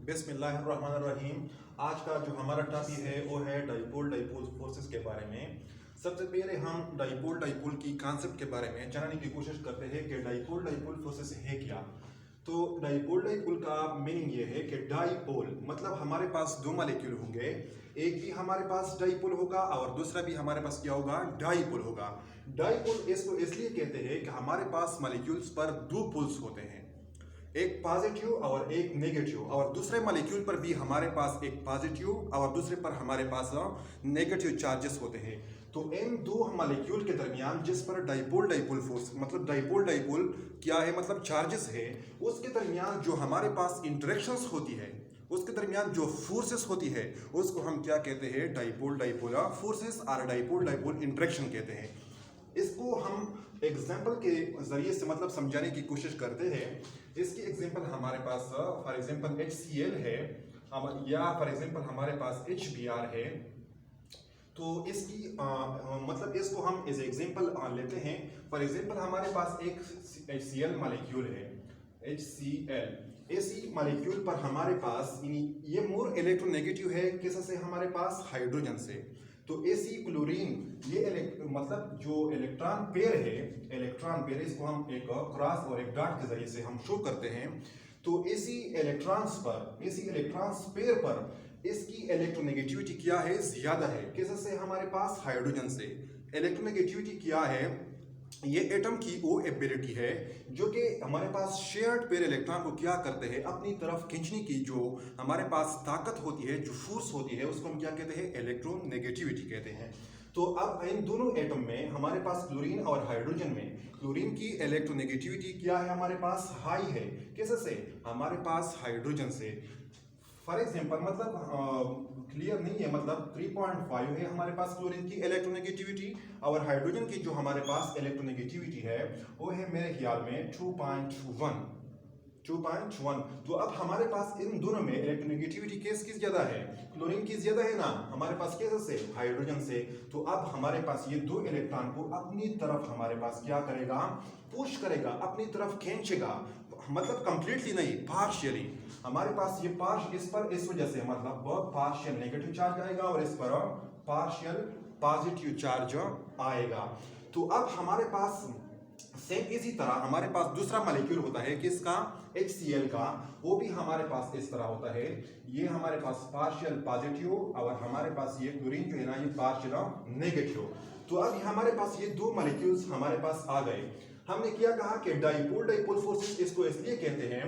बिस्मिल्लाहिर्रहमानिर्रहीम। आज का जो हमारा टॉपिक है वो है डाइपोल डाइपोल फोर्सेस के बारे में। सबसे पहले हम डाइपोल डाइपोल की कॉन्सेप्ट के बारे में जानने की कोशिश करते हैं कि डाइपोल डाइपोल फोर्सेस है क्या। तो डाइपोल डाइपोल का मीनिंग ये है कि डाइपोल मतलब हमारे पास दो मॉलिक्यूल होंगे, एक भी हमारे पास डाइपोल होगा और दूसरा भी हमारे पास क्या होगा, डाइपोल होगा। डाइपोल इसको इसलिए कहते हैं कि हमारे पास मॉलिक्यूल्स पर दो पोल्स होते हैं, एक पॉजिटिव और एक नेगेटिव, और दूसरे मॉलिक्यूल पर भी हमारे पास एक पॉजिटिव और दूसरे पर हमारे पास नेगेटिव चार्जेस होते हैं। तो इन दो मॉलिक्यूल के दरमियान जिस पर डाइपोल डाइपोल फोर्स मतलब डाइपोल डाइपोल क्या है मतलब चार्जेस है, उसके दरमियान जो हमारे पास इंटरेक्शंस होती है, उसके दरमियान जो फोर्सेस होती है उसको हम क्या कहते हैं, डाइपोल डाइपोल फोर्सेस और डाइपोल डाइपोल इंटरेक्शन कहते हैं। इसको हम एग्जाम्पल के जरिए से मतलब समझाने की कोशिश करते हैं। इसकी एग्जाम्पल हमारे पास फॉर एग्जाम्पल HCl है या फॉर एग्जाम्पल हमारे पास HBr है। तो इसकी मतलब इसको हम एज एग्जाम्पल लेते हैं। फॉर एग्जाम्पल हमारे पास एक HCl मॉलिक्यूल है, HCl। इसी मॉलिक्यूल पर हमारे पास ये मोर इलेक्ट्रोनेगेटिव है, किससे, हमारे पास हाइड्रोजन से। तो एसी क्लोरीन ये मतलब जो इलेक्ट्रॉन पेयर है, इलेक्ट्रॉन पेयर इसको हम एक क्रॉस और एक डॉट के जरिए से हम शो करते हैं। तो एसी इलेक्ट्रॉन्स पेयर पर इसकी इलेक्ट्रोनेगेटिविटी क्या है, ज्यादा है, किससे, हमारे पास हाइड्रोजन से। इलेक्ट्रोनेगेटिविटी क्या है, ये एटम की वो एबिलिटी है जो कि हमारे पास शेयर्ड पेयर इलेक्ट्रॉन को क्या करते हैं, अपनी तरफ खींचने की जो हमारे पास ताकत होती है, जो फोर्स होती है, उसको हम क्या कहते हैं, इलेक्ट्रोनेगेटिविटी कहते हैं। तो अब इन दोनों एटम में हमारे पास क्लोरीन और हाइड्रोजन में क्लोरीन की इलेक्ट्रोनेगेटिविटी क्या है, हमारे पास हाई है, किससे, हमारे पास हाइड्रोजन से। फॉर एग्जाम्पल मतलब क्लियर नहीं है, मतलब 3.5 है हमारे पास क्लोरीन की इलेक्ट्रोनेगेटिविटी, और हाइड्रोजन की जो हमारे पास इलेक्ट्रोनेगेटिविटी है वो है मेरे ख्याल में 2.1। तो अब हमारे पास इन दोनों में इलेक्ट्रोनेगेटिविटी किसकी ज्यादा है, क्लोरीन की ज्यादा है ना, हमारे पास किससे, हाइड्रोजन से। तो अब हमारे पास ये दो इलेक्ट्रॉन को अपनी तरफ हमारे पास क्या करेगा, पुश करेगा, अपनी तरफ खींचेगा, मतलब कंप्लीटली नहीं, पार्शियली। हमारे पास ये इस वजह से मतलब पार्शियल नेगेटिव चार्ज आएगा और इस पर पार्शियल पॉजिटिव चार्ज आएगा। तो अब हमारे पास सेम इसी तरह हमारे पास दूसरा मॉलिक्यूल होता है, किसका, HCl का। वो भी हमारे पास इस तरह होता है, ये हमारे पास पार्शियल पॉजिटिव और हमारे पास ये क्लोरीन जो है ना, ये पार्शियल नेगेटिव। तो अब हमारे पास ये दो मॉलिक्यूल्स हमारे पास आ गए। हमने क्या कहा कि डाइपोल डाइपोल फोर्सेस इसको इसलिए कहते हैं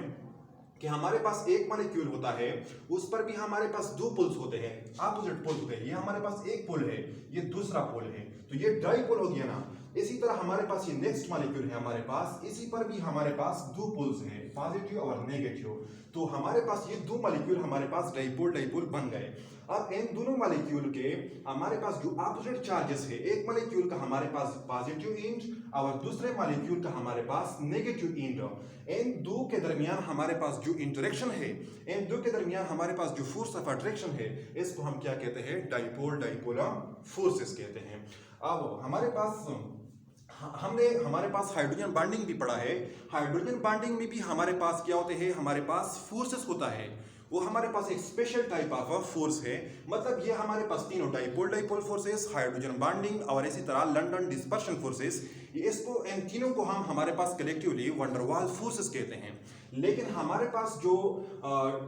कि हमारे पास एक मॉलिक्यूल होता है, उस पर भी हमारे पास दो पोल्स होते हैं, अपोजिट पोल होते हैं। ये हमारे पास एक पोल है, ये दूसरा पोल है, तो ये डाइपोल हो गया ना। इसी तरह हमारे पास ये नेक्स्ट मॉलिक्यूल है हमारे पास, इसी पर भी हमारे पास दो पोल्स हैं, पॉजिटिव और नेगेटिव। तो हमारे पास ये दो मॉलिक्यूल हमारे पास डाइपोल डाइपोल बन गए। अब इन दोनों मॉलिक्यूल के हमारे पास जो अपोजिट चार्जेस है, एक मॉलिक्यूल का हमारे पास पॉजिटिव एंड और दूसरे मॉलिक्यूल का हमारे पास नेगेटिव एंड, इन दो के दरमियान हमारे पास जो इंटरेक्शन है, इन दो के दरमियान हमारे पास जो फोर्स ऑफ अट्रैक्शन है, इसको हम क्या कहते हैं, डाइपोल डाइपोल फोर्सेस कहते हैं। अब हमारे पास हाइड्रोजन बॉन्डिंग भी पढ़ा है। हाइड्रोजन बॉन्डिंग में भी हमारे पास क्या होते हैं, हमारे पास फोर्सेस होता है। वो हमारे पास एक स्पेशल टाइप ऑफ फोर्स है, मतलब ये हमारे पास तीनों dipole dipole forces, hydrogen bonding और इसी तरह लंदन डिस्पर्शन फोर्सेस, इसको इन तीनों को हम हमारे पास कलेक्टिवली वंडरवाल फोर्सेस कहते हैं। लेकिन हमारे पास जो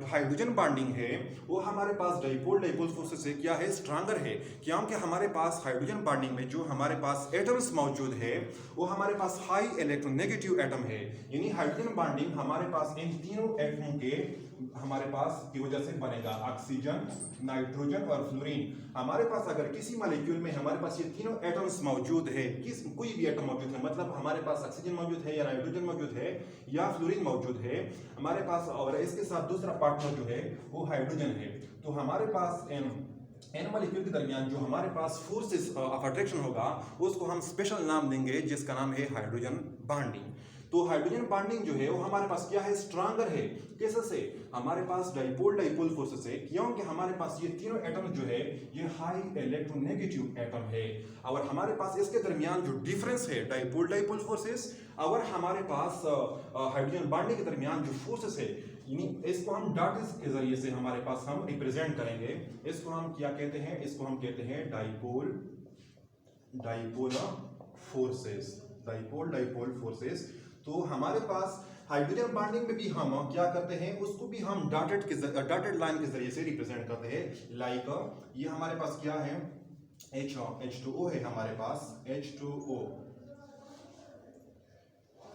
हाइड्रोजन बॉन्डिंग है वो हमारे पास डाइपोल डाइपोल फोर्सेस से क्या है, स्ट्रांगर है, क्योंकि हमारे पास हाइड्रोजन बॉन्डिंग में जो हमारे पास एटम्स मौजूद है वो हमारे पास हाई इलेक्ट्रोनेगेटिव एटम है। यानी हाइड्रोजन बॉन्डिंग हमारे पास इन तीनों एटमों के हमारे पास की वजह से बनेगा, ऑक्सीजन, नाइट्रोजन और फ्लोरीन। हमारे पास अगर किसी मॉलिक्यूल में हमारे पास ये तीनों एटम्स मौजूद है, कोई भी एटम मौजूद है, मतलब हमारे पास ऑक्सीजन मौजूद है या नाइट्रोजन मौजूद है या फ्लोरीन मौजूद है हमारे पास, और इसके साथ दूसरा पार्टनर जो है वो हाइड्रोजन है, तो हमारे पास इन मॉलिक्यूल के दरमियान जो हमारे पास फोर्सेस ऑफ अट्रैक्शन होगा उसको हम स्पेशल नाम देंगे, जिसका नाम है हाइड्रोजन बॉन्डिंग। तो हाइड्रोजन बॉन्डिंग जो है वो हमारे पास क्या है, स्ट्रांगर है, किससे, हमारे पास डाइपोल डाइपोल फोर्सेस है, क्योंकि हमारे पास ये तीनों एटम जो है ये हाई इलेक्ट्रोनेगेटिव एटम है। और हमारे पास इसके दरमियान जो डिफरेंस है डाइपोल डाइपोल फोर्सेस और हमारे पास हाइड्रोजन बॉन्डिंग के दरमियान जो फोर्सेस है, यानी इसको हम डॉट्स के जरिए से हमारे पास हम रिप्रेजेंट करेंगे। इसको हम क्या कहते हैं, इसको हम कहते हैं डाइपोल फोर्सेस। तो हमारे पास हाइड्रोजन बॉन्डिंग में भी हम क्या करते हैं, उसको भी हम डॉटेड लाइन के जरिए से रिप्रेजेंट करते हैं। लाइक ये हमारे पास क्या है, H2O है हमारे पास, H2O,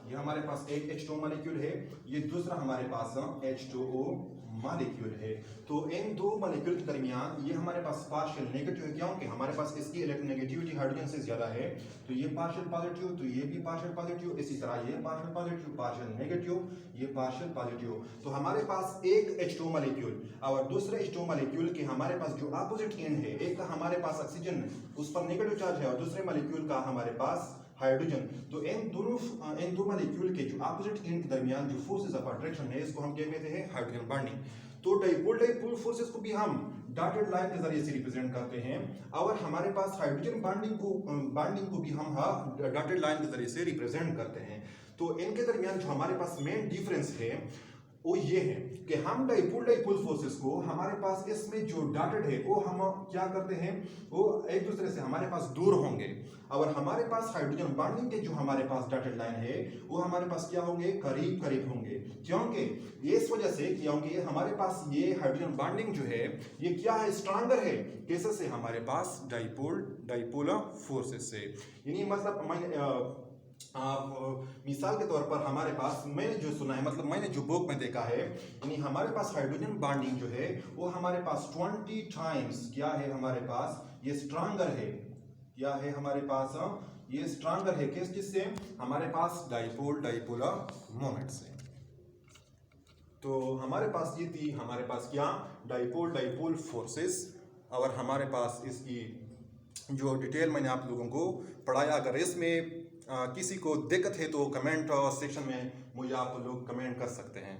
ये हमारे पास एक H2O मॉलिक्यूल है, ये दूसरा हमारे पास H2O मॉलिक्यूल है। तो इन दो मॉलिक्यूल के दरमियान ये हमारे पास पार्शियल नेगेटिव है, क्योंकि हमारे पास इसकी इलेक्ट्रोनेगेटिविटी हाइड्रोजन से ज्यादा है। तो ये पार्शियल पॉजिटिव, तो ये भी पार्शियल पॉजिटिव, इसी तरह ये पार्शियल पॉजिटिव, पार्शियल नेगेटिव, ये पार्शियल पॉजिटिव। तो हमारे पास एक H2O मॉलिक्यूल और दूसरे H2O मॉलिक्यूल के हमारे पास जो अपोजिट एंड है, एक का हमारे पास ऑक्सीजन उस पर नेगेटिव चार्ज है और दूसरे मॉलिक्यूल का हमारे पास हाइड्रोजन। तो इन दो मॉलिक्यूल के जो अपोजिट एंड के दरमियान जो फोर्सेस ऑफ अट्रैक्शन है, इसको हम क्या कहते हैं, हाइड्रोजन बॉन्डिंग। तो डाइपोल फोर्सेस को भी हम डॉटेड लाइन के जरिए से रिप्रेजेंट करते हैं, और हमारे पास हाइड्रोजन बॉन्डिंग को भी हम डॉटेड लाइन के जरिए से रिप्रेजेंट करते हैं। तो इनके दरमियान जो हमारे पास मेन डिफरेंस है वो ये है कि हम डाइपोल फोर्सेस को हमारे पास इसमें जो डॉटेड है वो हम क्या करते हैं, वो एक दूसरे से हमारे पास दूर होंगे, और हमारे पास हाइड्रोजन बॉन्डिंग के जो हमारे पास डॉटेड लाइन है वो हमारे पास क्या होंगे, करीब करीब होंगे। क्योंकि इस वजह से, क्योंकि हमारे पास ये हाइड्रोजन बॉन्डिंग जो है ये क्या है, स्ट्रांगर है, कैसे से, हमारे पास डाइपोल फोर्सेस से। यानी मतलब आप मिसाल के तौर पर हमारे पास, मैंने जो सुना है, मतलब मैंने जो बुक में देखा है, यानी हमारे पास हाइड्रोजन बॉन्डिंग जो है वो हमारे पास 20 टाइम्स क्या है, हमारे पास ये स्ट्रांगर है, क्या है हमारे पास, ये स्ट्रांगर है किससे, हमारे पास डाइपोल मोमेंट से। तो हमारे पास ये थी हमारे पास क्या, डाइपोल फोर्सेस, और हमारे पास इसकी जो डिटेल मैंने आप लोगों को पढ़ाया। अगर इसमें किसी को दिक्कत है तो कमेंट सेक्शन में मुझे आप लोग कमेंट कर सकते हैं।